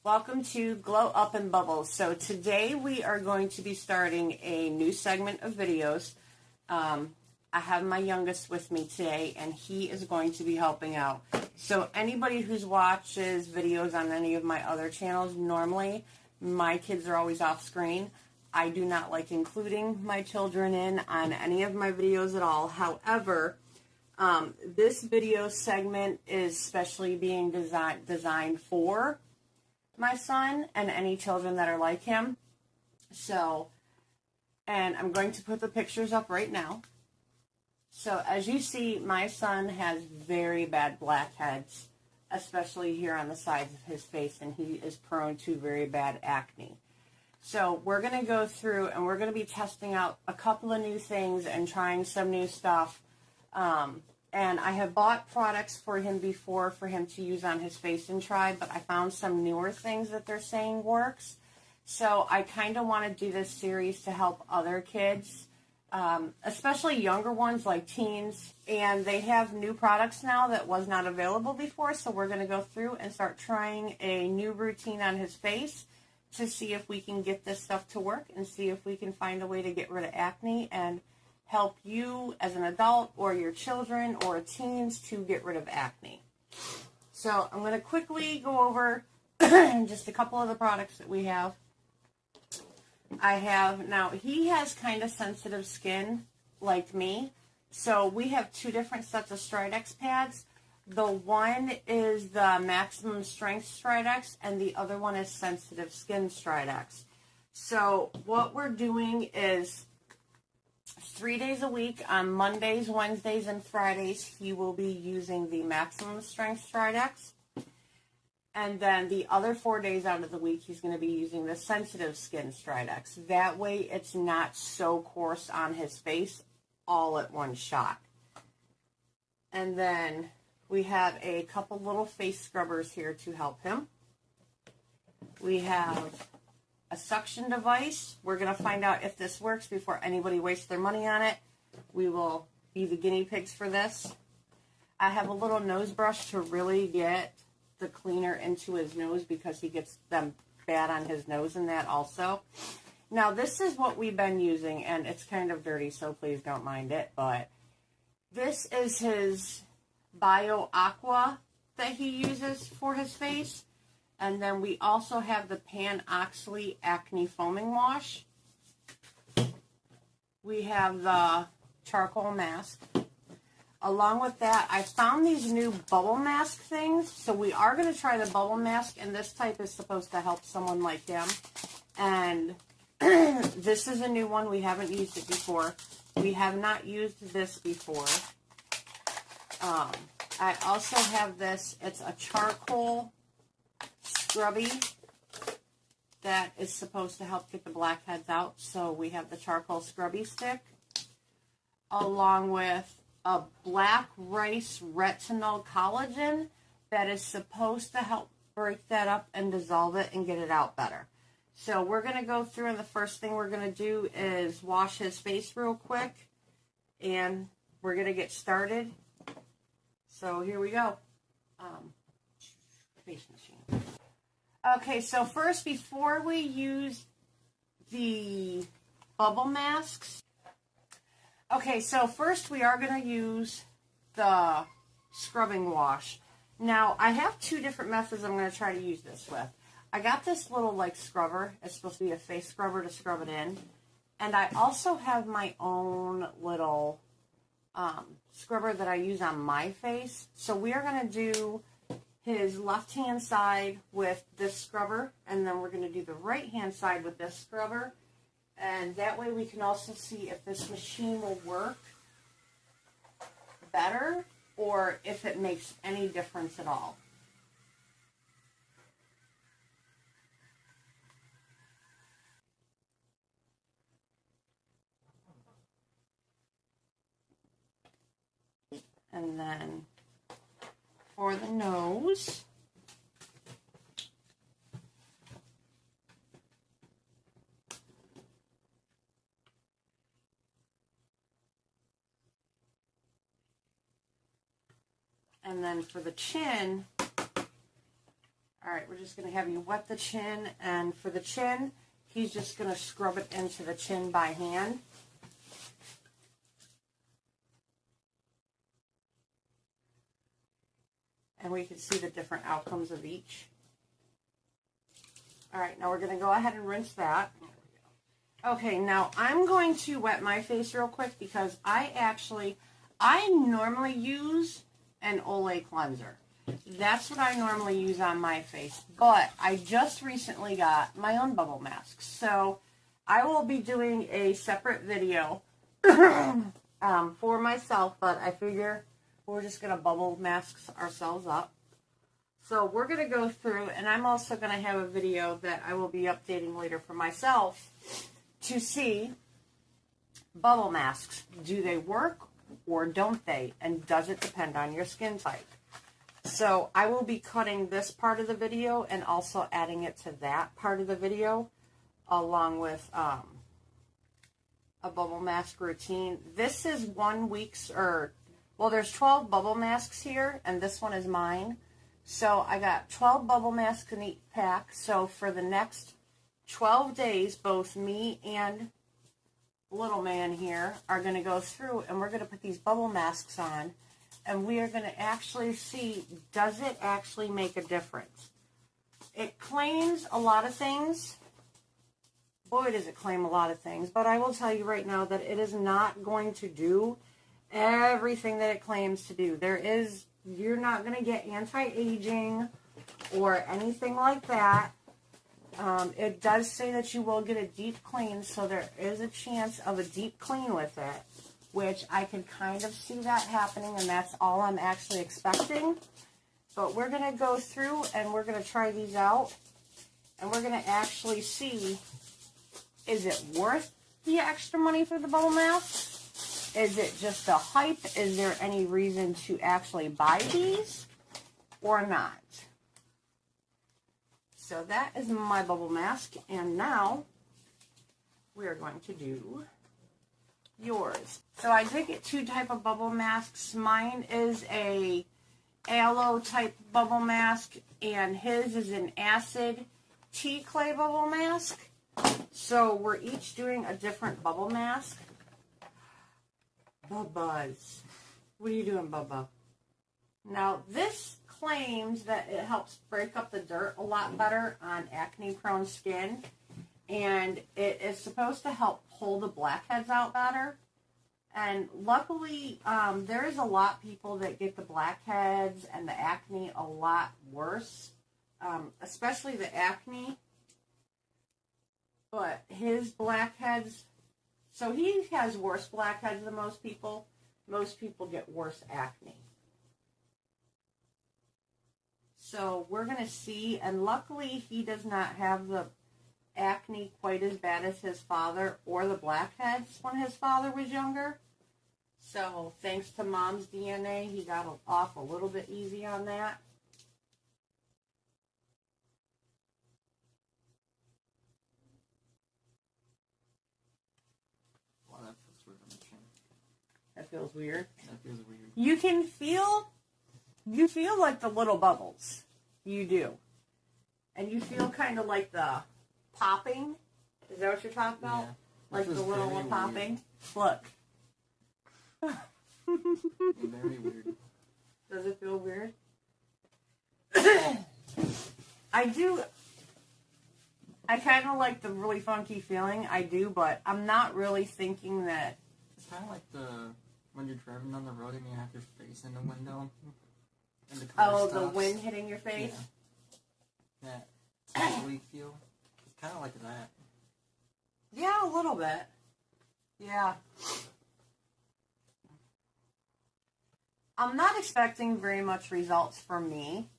Welcome to Glow Up and Bubbles. So today we are going to be starting a new segment of videos. I have my youngest with me today and he is going to be helping out. So anybody who watches videos on any of my other channels, normally my kids are always off screen. I do not like including my children in on any of my videos at all. However, this video segment is specially being designed for my son and any children that are like him. So, and I'm going to put the pictures up right now. So as you see, my son has very bad blackheads, especially here on the sides of his face, and he is prone to very bad acne. So we're going to go through and we're going to be testing out a couple of new things and trying some new stuff. And I have bought products for him before for him to use on his face and try, but I found some newer things that they're saying works. So I kind of want to do this series to help other kids, especially younger ones like teens. And they have new products now that was not available before. So we're going to go through and start trying a new routine on his face to see if we can get this stuff to work and see if we can find a way to get rid of acne and help you as an adult or your children or teens to get rid of acne. So I'm going to quickly go over just a couple of the products that we have. Now he has kind of sensitive skin like me. So we have two different sets of Stridex pads. The one is the maximum strength Stridex and the other one is sensitive skin Stridex. So what we're doing is 3 days a week, on Mondays, Wednesdays, and Fridays, he will be using the maximum strength Stridex. And then the other 4 days out of the week, he's going to be using the sensitive skin Stridex. That way, it's not so coarse on his face all at one shot. And then we have a couple little face scrubbers here to help him. We have a suction device. We're going to find out if this works before anybody wastes their money on it. We will be the guinea pigs for this. I have a little nose brush to really get the cleaner into his nose because he gets them bad on his nose and that also. Now this is what we've been using and it's kind of dirty, so please don't mind it, but this is his Bio Aqua that he uses for his face. And then we also have the Pan-Oxley Acne Foaming Wash. We have the charcoal mask. Along with that, I found these new bubble mask things. So we are going to try the bubble mask, and this type is supposed to help someone like him. And this is a new one. We haven't used it before. We have not used this before. I also have this. It's a charcoal scrubby that is supposed to help get the blackheads out. So we have the charcoal scrubby stick along with a black rice retinol collagen that is supposed to help break that up and dissolve it and get it out better. So we're going to go through and the first thing we're going to do is wash his face real quick and we're going to get started. So here we go. Face machine. Okay, so first, before we use the bubble masks, okay, so first we are going to use the scrubbing wash. Now, I have two different methods I'm going to try to use this with. I got this little, like, scrubber. It's supposed to be a face scrubber to scrub it in. And I also have my own little scrubber that I use on my face. So we are going to do his left-hand side with this scrubber, and then we're going to do the right-hand side with this scrubber. And that way we can also see if this machine will work better or if it makes any difference at all. And then for the nose, and then for the chin, all Alright, we're just going to have you wet the chin, and for the chin, he's just going to scrub it into the chin by hand. And we can see the different outcomes of each. Alright, now we're going to go ahead and rinse that. Okay, now I'm going to wet my face real quick because I normally use an Olay cleanser. That's what I normally use on my face. But I just recently got my own bubble mask. So I will be doing a separate video for myself, but I figure we're just going to bubble mask ourselves up. So we're going to go through, and I'm also going to have a video that I will be updating later for myself to see bubble masks. Do they work or don't they? And does it depend on your skin type? So I will be cutting this part of the video and also adding it to that part of the video along with a bubble mask routine. This is 1 week's, well, there's 12 bubble masks here, and this one is mine. So I got 12 bubble masks in each pack. So for the next 12 days, both me and little man here are going to go through, and we're going to put these bubble masks on, and we are going to actually see, does it actually make a difference? It claims a lot of things. Boy, does it claim a lot of things. But I will tell you right now that it is not going to do everything that it claims to do. You're not going to get anti-aging or anything like that. It does say that you will get a deep clean, so there is a chance of a deep clean with it, which I can kind of see that happening, and that's all I'm actually expecting. But we're going to go through, and we're going to try these out, and we're going to actually see, is it worth the extra money for the bubble mask? Is it just a hype? Is there any reason to actually buy these or not? So that is my bubble mask, and now we are going to do yours. So I did get two type of bubble masks. Mine is a aloe type bubble mask, and his is an acid tea clay bubble mask. So we're each doing a different bubble mask. Bubba's. What are you doing, Bubba? Now this claims that it helps break up the dirt a lot better on acne-prone skin, and it is supposed to help pull the blackheads out better. And luckily, there is a lot of people that get the blackheads and the acne a lot worse, especially the acne. But his blackheads, so he has worse blackheads than most people. Most people get worse acne. So we're going to see, and luckily he does not have the acne quite as bad as his father or the blackheads when his father was younger. So thanks to Mom's DNA, he got off a little bit easy on that. Wow, that feels weird on the chin. That feels weird. That feels weird. You feel like the little bubbles. You do. And you feel kind of like the popping. Is that what you're talking about? Yeah. Like the little one popping? Look. Very weird. Does it feel weird? I kind of like the really funky feeling. I do, but I'm not really thinking that. It's kind of like when you're driving down the road and you have your face in the window. And the car stops. The wind hitting your face? Yeah. That tingly feel. It's kind of like that. Yeah, a little bit. Yeah. I'm not expecting very much results from me.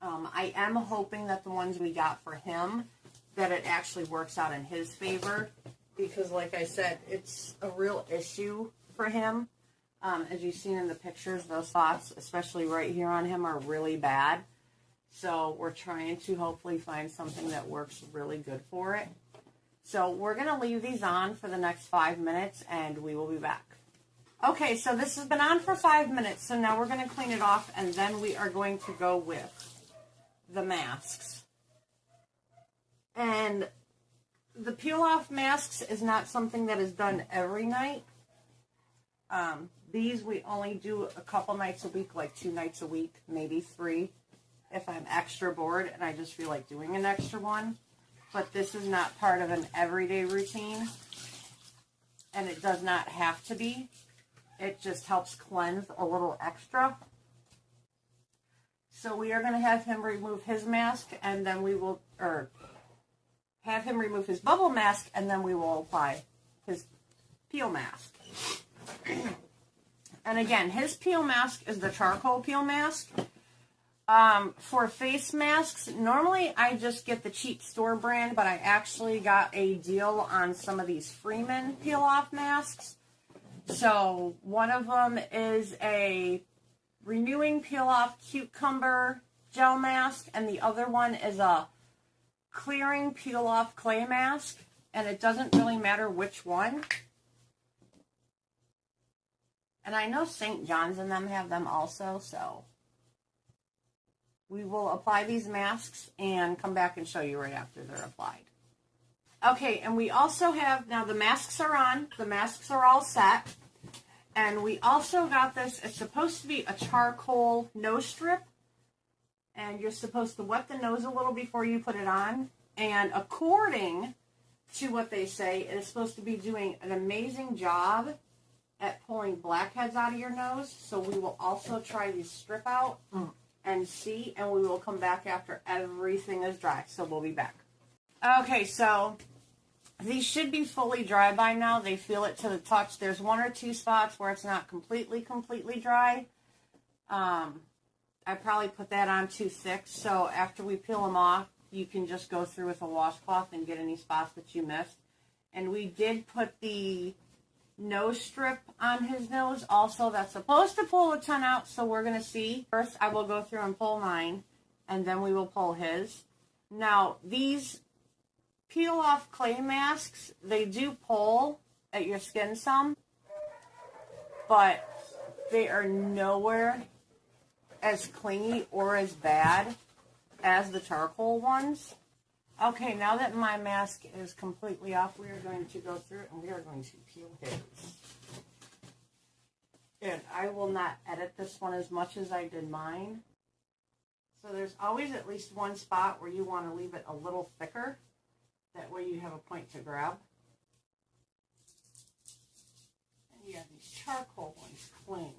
I am hoping that the ones we got for him, that it actually works out in his favor. Because like I said, it's a real issue for him. As you've seen in the pictures, those spots, especially right here on him, are really bad. So we're trying to hopefully find something that works really good for it. So we're going to leave these on for the next 5 minutes, and we will be back. Okay, so this has been on for 5 minutes, so now we're going to clean it off, and then we are going to go with the masks. And the peel-off masks is not something that is done every night. These we only do a couple nights a week, like 2 nights a week, maybe 3, if I'm extra bored and I just feel like doing an extra one. But this is not part of an everyday routine, and it does not have to be. It just helps cleanse a little extra. So we are going to have him remove his mask, and then we will, or have him remove his bubble mask, and then we will apply his peel mask. And again, his peel mask is the charcoal peel mask. For face masks, normally I just get the cheap store brand, but I actually got a deal on some of these Freeman peel-off masks. So one of them is a renewing peel-off cucumber gel mask, and the other one is a clearing peel-off clay mask, and it doesn't really matter which one. And I know St. John's and them have them also, so we will apply these masks and come back and show you right after they're applied. Okay, and we also have, now the masks are on, the masks are all set, and we also got this, it's supposed to be a charcoal nose strip, and you're supposed to wet the nose a little before you put it on, and according to what they say, it is supposed to be doing an amazing job at pulling blackheads out of your nose, so we will also try these strip out and see, and we will come back after everything is dry, so we'll be back. Okay, so these should be fully dry by now. They feel it to the touch. There's 1 or 2 spots where it's not completely dry. I probably put that on too thick, so after we peel them off, you can just go through with a washcloth and get any spots that you missed. And we did put the nose strip on his nose also. That's supposed to pull a ton out, so we're going to see. First, I will go through and pull mine, and then we will pull his. Now, these peel-off clay masks, they do pull at your skin some, but they are nowhere as clingy or as bad as the charcoal ones. Okay, now that my mask is completely off, we are going to go through and we are going to peel his. And I will not edit this one as much as I did mine. So there's always at least one spot where you want to leave it a little thicker. That way you have a point to grab. And yeah, these charcoal ones cling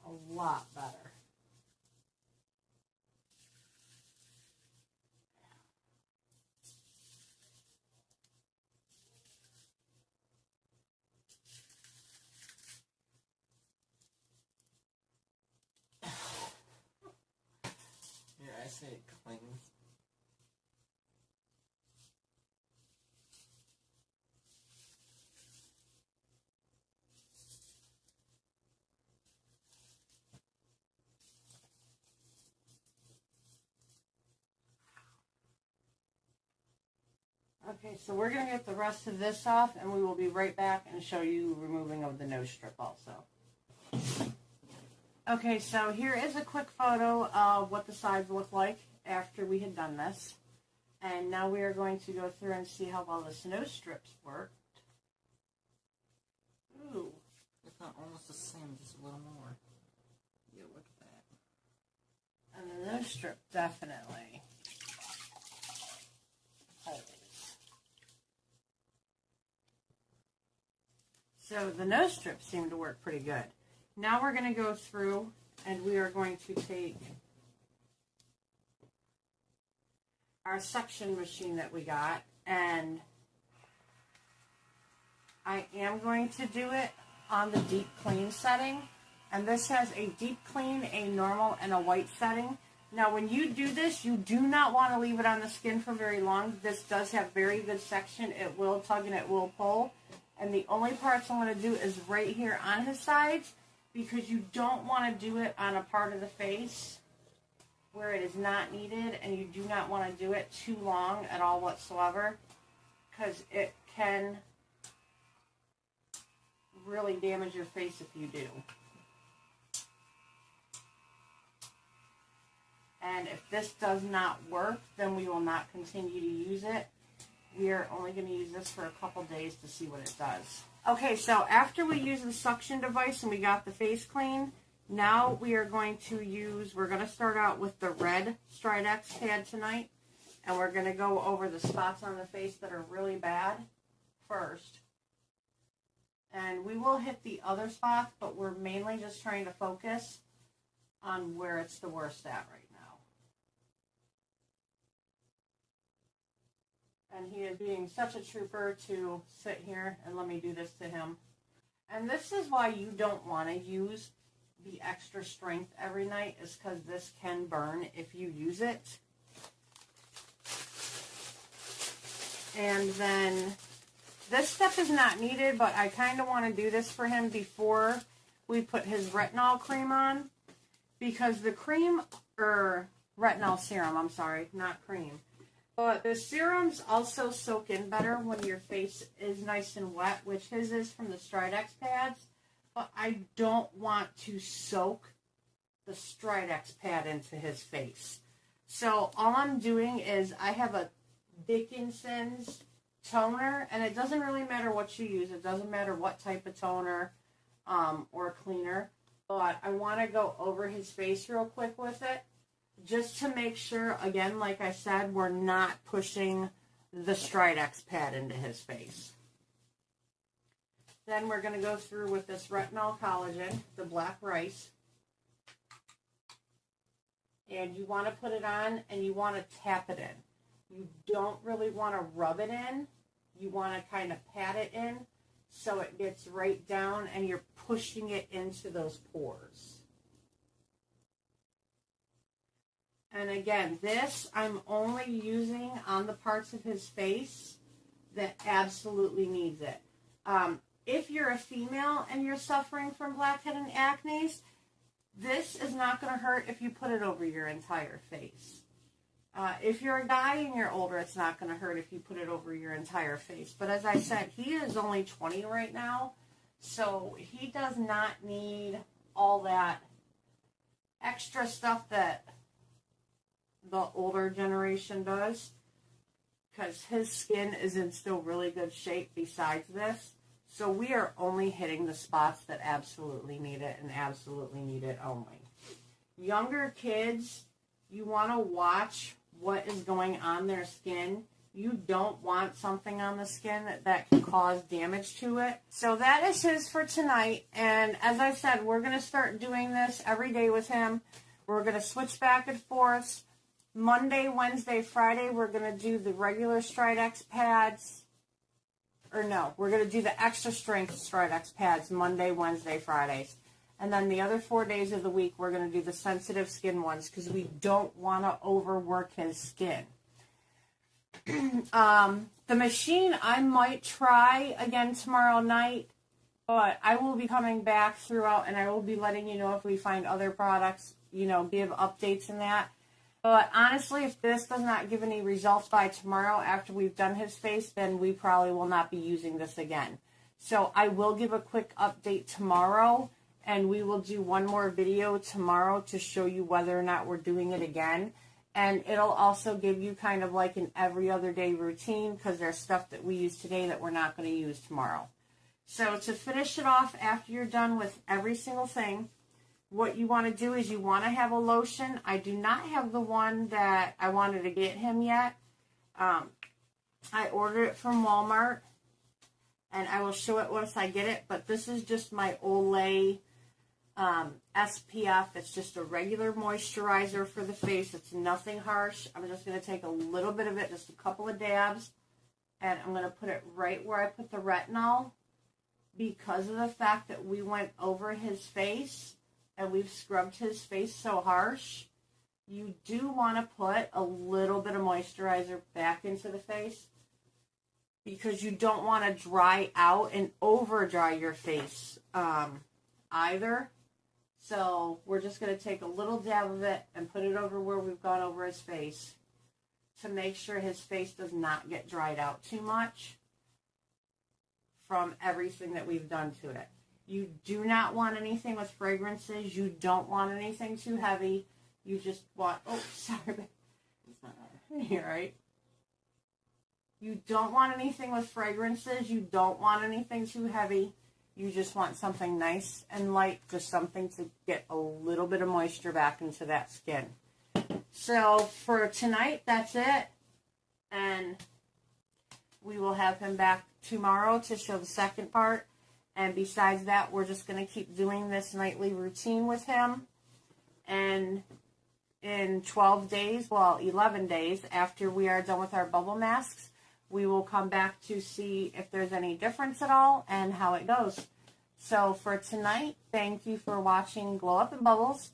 a lot better. Yeah, I say it clings. Okay, so we're going to get the rest of this off, and we will be right back and show you removing of the nose strip also. Okay, so here is a quick photo of what the sides look like after we had done this. And now we are going to go through and see how well the nose strips worked. Ooh. It's not almost the same, just a little more. Yeah, look at that. And the nose strip definitely holds. So the nose strips seem to work pretty good. Now we're going to go through and we are going to take our suction machine that we got, and I am going to do it on the deep clean setting. And this has a deep clean, a normal, and a white setting. Now when you do this, you do not want to leave it on the skin for very long. This does have very good suction. It will tug and it will pull. And the only parts I'm going to do is right here on his sides, because you don't want to do it on a part of the face where it is not needed, and you do not want to do it too long at all whatsoever, because it can really damage your face if you do. And if this does not work, then we will not continue to use it. We are only going to use this for a couple days to see what it does. Okay, so after we use the suction device and we got the face clean, now we are going to start out with the red Stridex pad tonight. And we're going to go over the spots on the face that are really bad first. And we will hit the other spots, but we're mainly just trying to focus on where it's the worst at right now. And he is being such a trooper to sit here and let me do this to him. And this is why you don't want to use the extra strength every night, is because this can burn if you use it. And then this step is not needed, but I kind of want to do this for him before we put his retinol cream on, because the cream, or retinol serum, I'm sorry, not cream. But the serums also soak in better when your face is nice and wet, which his is from the Stridex pads. But I don't want to soak the Stridex pad into his face. So all I'm doing is I have a Dickinson's toner, and it doesn't really matter what you use. It doesn't matter what type of toner or cleaner. But I want to go over his face real quick with it, just to make sure, again, like I said, we're not pushing the Stridex pad into his face. Then we're going to go through with this retinol collagen, the black rice. And you want to put it on and you want to tap it in. You don't really want to rub it in. You want to kind of pat it in so it gets right down and you're pushing it into those pores. And again, this I'm only using on the parts of his face that absolutely needs it. If you're a female and you're suffering from blackhead and acne, this is not going to hurt if you put it over your entire face. If you're a guy and you're older, it's not going to hurt if you put it over your entire face. But as I said, he is only 20 right now, so he does not need all that extra stuff that the older generation does, because his skin is in still really good shape besides this. So we are only hitting the spots that absolutely need it and absolutely need it only. Younger kids, you want to watch what is going on their skin. You don't want something on the skin that can cause damage to it. So that is his for tonight. And as I said, we're going to start doing this every day with him. We're going to switch back and forth. Monday, Wednesday, Friday, we're going to do the regular Stridex pads. Or no, we're going to do the extra strength Stridex pads Monday, Wednesday, Fridays. And then the other 4 days of the week, we're going to do the sensitive skin ones because we don't want to overwork his skin. The machine I might try again tomorrow night, but I will be coming back throughout and I will be letting you know if we find other products, give updates and that. But honestly, if this does not give any results by tomorrow after we've done his face, then we probably will not be using this again. So I will give a quick update tomorrow, and we will do one more video tomorrow to show you whether or not we're doing it again. And it'll also give you kind of like an every other day routine, because there's stuff that we use today that we're not going to use tomorrow. So to finish it off, after you're done with every single thing, what you want to do is you want to have a lotion. I do not have the one that I wanted to get him yet. I ordered it from Walmart, and I will show it once I get it. But this is just my Olay SPF. It's just a regular moisturizer for the face. It's nothing harsh. I'm just going to take a little bit of it, just a couple of dabs, and I'm going to put it right where I put the retinol, because of the fact that we went over his face and we've scrubbed his face so harsh. You do want to put a little bit of moisturizer back into the face, because you don't want to dry out and over dry your face either. So we're just going to take a little dab of it and put it over where we've gone over his face to make sure his face does not get dried out too much from everything that we've done to it. You do not want anything with fragrances. You don't want anything too heavy. You just want, oh, sorry, It's my eye. you're right. You don't want anything with fragrances. You don't want anything too heavy. You just want something nice and light, just something to get a little bit of moisture back into that skin. So for tonight, that's it. And we will have him back tomorrow to show the second part. And besides that, we're just going to keep doing this nightly routine with him. And in 12 days, well, 11 days after we are done with our bubble masks, we will come back to see if there's any difference at all and how it goes. So for tonight, thank you for watching Glow Up in Bubbles.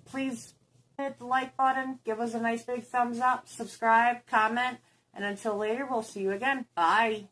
Please hit the like button, give us a nice big thumbs up, subscribe, comment, and until later, we'll see you again. Bye.